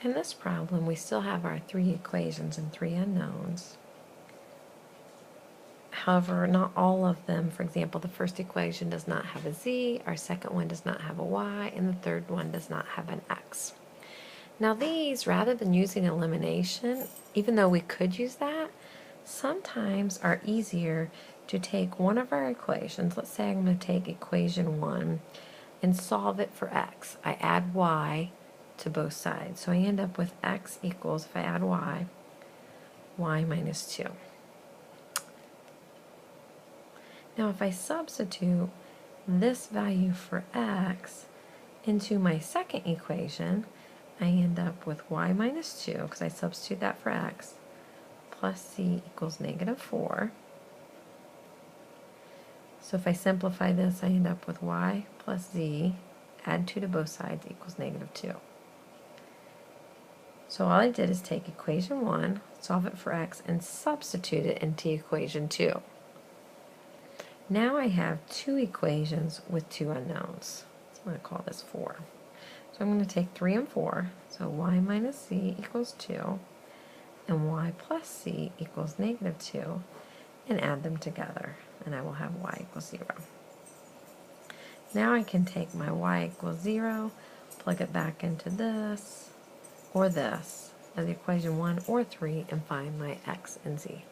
In this problem, we still have our 3 equations and 3 unknowns. However, not all of them. For example, the first equation does not have a z, our second one does not have a y, and the third one does not have an x. Now these, rather than using elimination, even though we could use that, sometimes are easier to take one of our equations. Let's say I'm going to take equation 1 and solve it for x. I add y to both sides. So I end up with x equals, if I add y minus 2. Now if I substitute this value for x into my second equation, I end up with y minus 2, because I substitute that for x, plus c equals negative 4. So if I simplify this, I end up with y plus z, add 2 to both sides, equals negative 2. So all I did is take equation 1, solve it for x, and substitute it into equation 2. Now I have 2 equations with 2 unknowns. So I'm going to call this 4. So I'm going to take 3 and 4, so y minus c equals 2, and y plus c equals negative 2, and add them together, and I will have y equals 0. Now I can take my y equals 0, plug it back into this, or this, as equation 1 or 3, and find my x and z.